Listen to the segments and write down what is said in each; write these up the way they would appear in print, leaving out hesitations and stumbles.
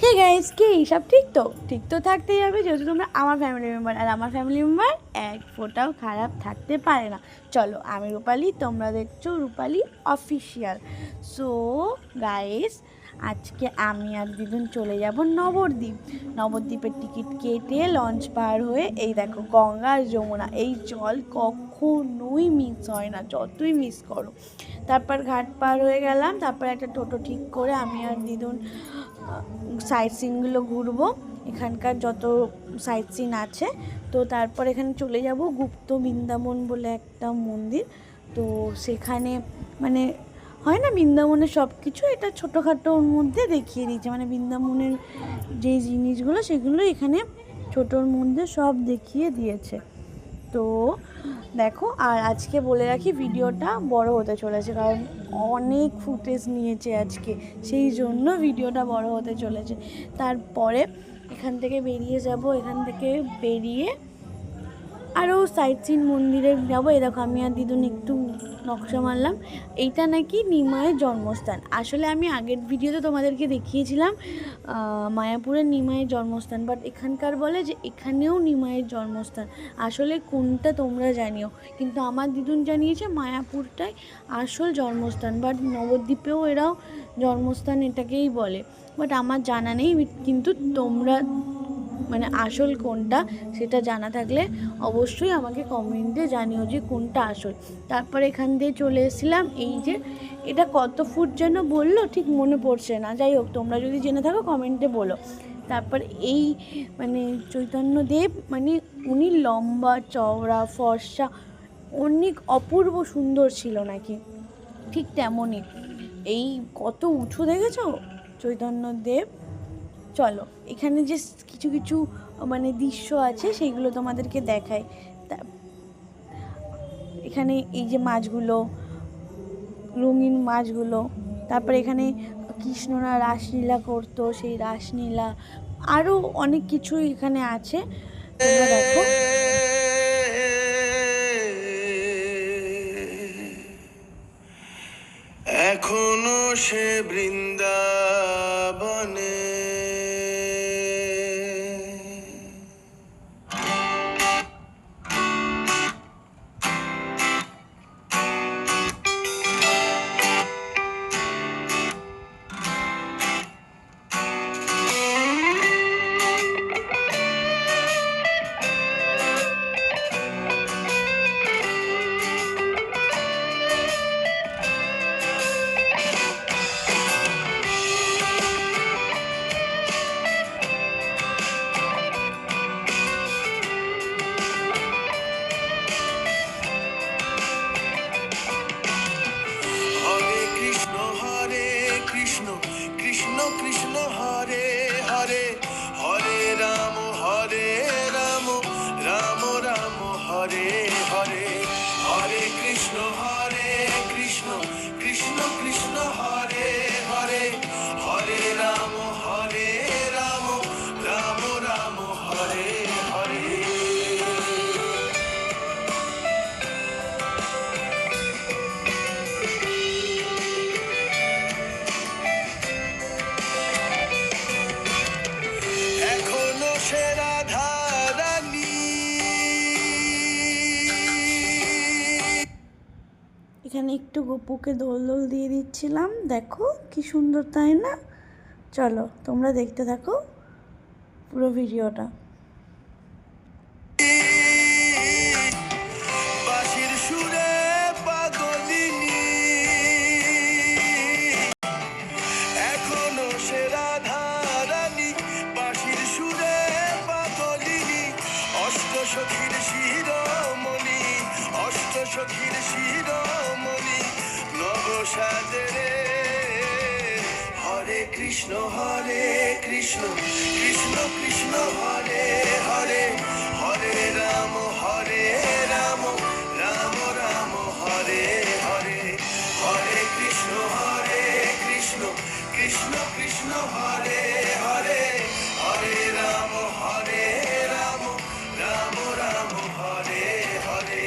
Hey guys, কি সব ঠিক তো থাকতেই হবে, যেহেতু তোমরা আমার ফ্যামিলি মেম্বার, আর আমার ফ্যামিলি মেম্বার এক ফোঁটাও খারাপ থাকতে পারে না। চলো, আমি রূপালি, তোমরা দেখছো রূপালি অফিসিয়াল। সো গাইস, আজকে আমি আর দিদুন চলে যাব নবদ্বীপ। নবদ্বীপের টিকিট কেটে লঞ্চ পার হয়ে, এই দেখো গঙ্গা আর যমুনা, এই জল কখনোই মিস হয় না, যতই মিস করো। তারপর ঘাট পার হয়ে গেলাম, তারপর একটা টোটো ঠিক করে আমি আর দিদুন সাইট সিনগুলো ঘুরবো, এখানকার যত সাইট সিন আছে। তো তারপর এখানে চলে যাব গুপ্ত বৃন্দাবন বলে একটা মন্দির। তো সেখানে মানে হয় না, বৃন্দাবনের সব কিছু এটা ছোটোখাটোর মধ্যে দেখিয়ে দিয়েছে, মানে বৃন্দাবনের যে জিনিসগুলো সেগুলো এখানে ছোটোর মধ্যে সব দেখিয়ে দিয়েছে। তো দেখো, আর আজকে বলে রাখি ভিডিওটা বড় হতে চলেছে, কারণ অনেক ফুটেজ নিয়েছে আজকে, সেই জন্য ভিডিওটা বড় হতে চলেছে। তারপরে এখান থেকে বেরিয়ে যাব, এখান থেকে বেরিয়ে আরও সাইট সিন মন্দিরে যাবো। এই দেখো আমি আর দিদুন একটু নকশা মারলাম, এইটা নাকি নিমাইয়ের জন্মস্থান। আসলে আমি আগের ভিডিওতে তোমাদেরকে দেখিয়েছিলাম মায়াপুরের নিমাইয়ের জন্মস্থান, বাট এখানকার বলে যে এখানেও নিমাইয়ের জন্মস্থান। আসলে কোনটা তোমরা জানিও, কিন্তু আমার দিদুন জানিয়েছে মায়াপুরটাই আসল জন্মস্থান, বাট নবদ্বীপেও এরাও জন্মস্থান এটাকেই বলে, বাট আমার জানা নেই। কিন্তু তোমরা মানে আসল কোনটা সেটা জানা থাকলে অবশ্যই আমাকে কমেন্টে জানিও যে কোনটা আসল। তারপর এখান দিয়ে চলে এসেছিলাম, এই যে এটা কত ফুট যেন বললো, ঠিক মনে পড়ছে না, যাই হোক তোমরা যদি জেনে থাকো কমেন্টে বলো। তারপর এই মানে চৈতন্যদেব, মানে উনি লম্বা চওড়া ফর্সা, অনেক অপূর্ব সুন্দর ছিল নাকি, ঠিক তেমনই। এই কত উঁচু দেখেছো চৈতন্যদেব। চলো, এখানে যে কিছু কিছু মানে দৃশ্য আছে সেইগুলো তোমাদেরকে দেখায়। এখানে এই যে মাছগুলো, রঙিন মাছগুলো, তারপরে এখানে কৃষ্ণরা রাসলীলা করতো, সেই রাসলীলা, আরও অনেক কিছু এখানে আছে, তোমরা দেখো। এখনো সে বৃন্দাবনে কৃষ্ণ কৃষ্ণ কৃষ্ণ হরে হরে, হরে রাম রাম রাম হরে হরে, হরে কৃষ্ণ কৃষ্ণ কৃষ্ণ হরে হরে, হরে রাম রাম রাম হরে হরে। এখানে একটু গপুকে দোল দোল দিয়ে দিচ্ছিলাম, দেখো কি সুন্দর, তাই না? চলো তোমরা দেখতে থাকো পুরো ভিডিওটা। বাঁশির সুরে পাগলিনী এখনো সে রাধা রানী, বাঁশির সুরে পাগলিনী, অষ্ট সখীর শিরোমণি, অষ্ট সখীর শিরোমণি, নব সাজে রে। হরে কৃষ্ণ কৃষ্ণ কৃষ্ণ হরে হরে, হরে রাম রাম রাম হরে হরে, হরে কৃষ্ণ কৃষ্ণ কৃষ্ণ হরে হরে, হরে রাম রাম রাম হরে হরে।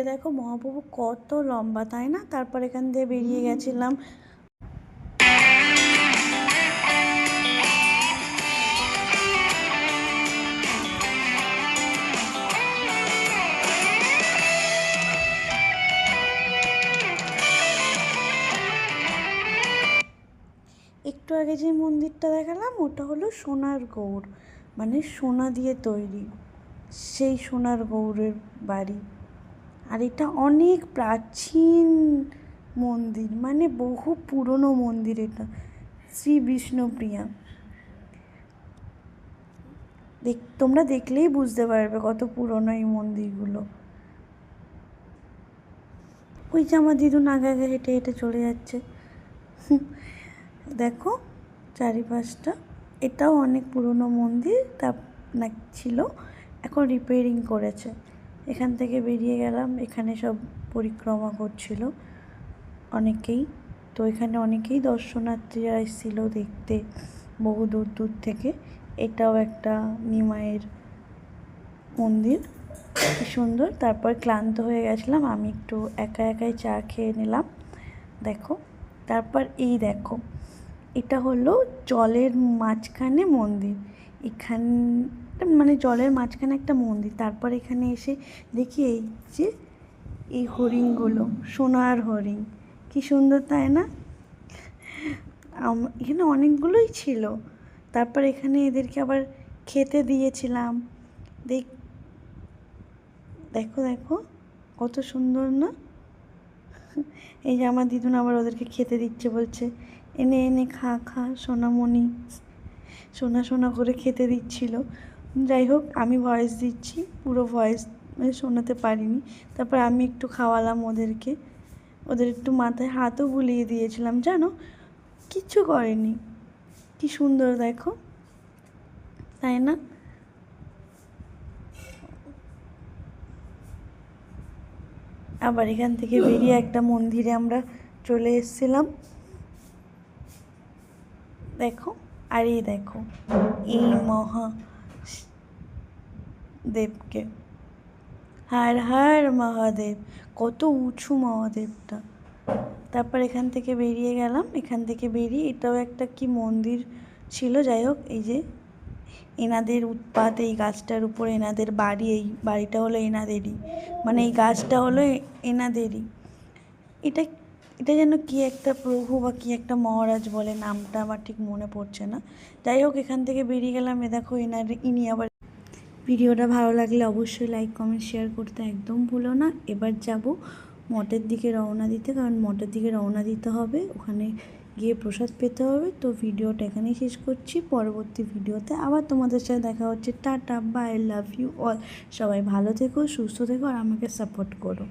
যে দেখো মহাপ্রভু কত লম্বা, তাই না? তারপর এখান দিয়ে বেরিয়ে গেছিলাম। একটু আগে যে মন্দিরটা দেখালাম ওটা হলো সোনার গৌড়, মানে সোনা দিয়ে তৈরি, সেই সোনার গৌড়ের বাড়ি। আর এটা অনেক প্রাচীন মন্দির, মানে বহু পুরনো মন্দির এটা, শ্রী বিষ্ণুপ্রিয়া। তোমরা দেখলেই বুঝতে পারবে কত পুরনো এই মন্দিরগুলো। ওই যে আমার দিদুন আগে আগে হেঁটে হেঁটে চলে যাচ্ছে। দেখো চারিপাশটা, এটাও অনেক পুরনো মন্দির, তা না ছিল, এখন রিপেয়ারিং করেছে। এখান থেকে বেরিয়ে গেলাম, এখানে সব পরিক্রমা করছিল অনেকেই, তো এখানে অনেকেই দর্শনার্থীরা এসেছিল দেখতে বহু দূর দূর থেকে। এটাও একটা নিমাইয়ের মন্দির, কি সুন্দর। তারপর ক্লান্ত হয়ে গেছিলাম, আমি একটু একা একাই চা খেয়ে নিলাম। দেখো তারপর এই দেখো, এটা হলো জলের মাঝখানে মন্দির, এখান মানে জলের মাঝখানে একটা মন্দির। তারপর এখানে এসে দেখি এই যে এই হরিণগুলো, সোনার হরিণ, কি সুন্দর তাই না? এখানে অনেকগুলোই ছিল। তারপর এখানে এদেরকে আবার খেতে দিয়েছিলাম। দেখো দেখো কত সুন্দর না? এই যে আমার দিদুন আবার ওদেরকে খেতে দিচ্ছে, বলছে এনে এনে খা খা সোনামণি, সোনা সোনা করে খেতে দিচ্ছিল। যাই হোক, আমি ভয়েস দিচ্ছি, পুরো ভয়েস শোনাতে পারিনি। তারপর আমি একটু খাওয়ালাম ওদেরকে, ওদের একটু মাথায় হাতও বুলিয়ে দিয়েছিলাম, জানো, কিচ্ছু করেনি। কি সুন্দর দেখো, তাই না? আবার এখান থেকে বেরিয়ে একটা মন্দিরে আমরা চলে এসেছিলাম। দেখো, আর এই দেখো এই মহাদেবকে, হর হর মহাদেব, কত উঁচু মহাদেবটা। তারপর এখান থেকে বেরিয়ে গেলাম, এখান থেকে বেরিয়ে এটাও একটা কি মন্দির ছিল। যাই হোক, এই যে এনাদের উৎপাত, এই গাছটার উপর এনাদের বাড়ি, এই বাড়িটা হলো এনাদেরই, মানে এই গাছটা হলো এনাদেরই। এটা এটা যেন কি একটা প্রভু বা কি একটা মহারাজ বলে, নামটা আমার ঠিক মনে পড়ছে না। যাই হোক, এখান থেকে বেরিয়ে গেলাম। এ দেখো ইনি আবার। ভিডিওটা ভালো লাগলে অবশ্যই লাইক কমেন্ট শেয়ার করতে একদম ভুলো না। এবার যাব মঠের দিকে রওনা দিতে, কারণ মঠের দিকে রওনা দিতে হবে, ওখানে গিয়ে প্রসাদ পেতে হবে। তো ভিডিওটা এখানেই শেষ করছি, পরবর্তী ভিডিওতে আবার তোমাদের সাথে দেখা হচ্ছে। Tata, bye, love you all. সবাই ভালো থেকো, সুস্থ থেকো আর আমাকে সাপোর্ট করো।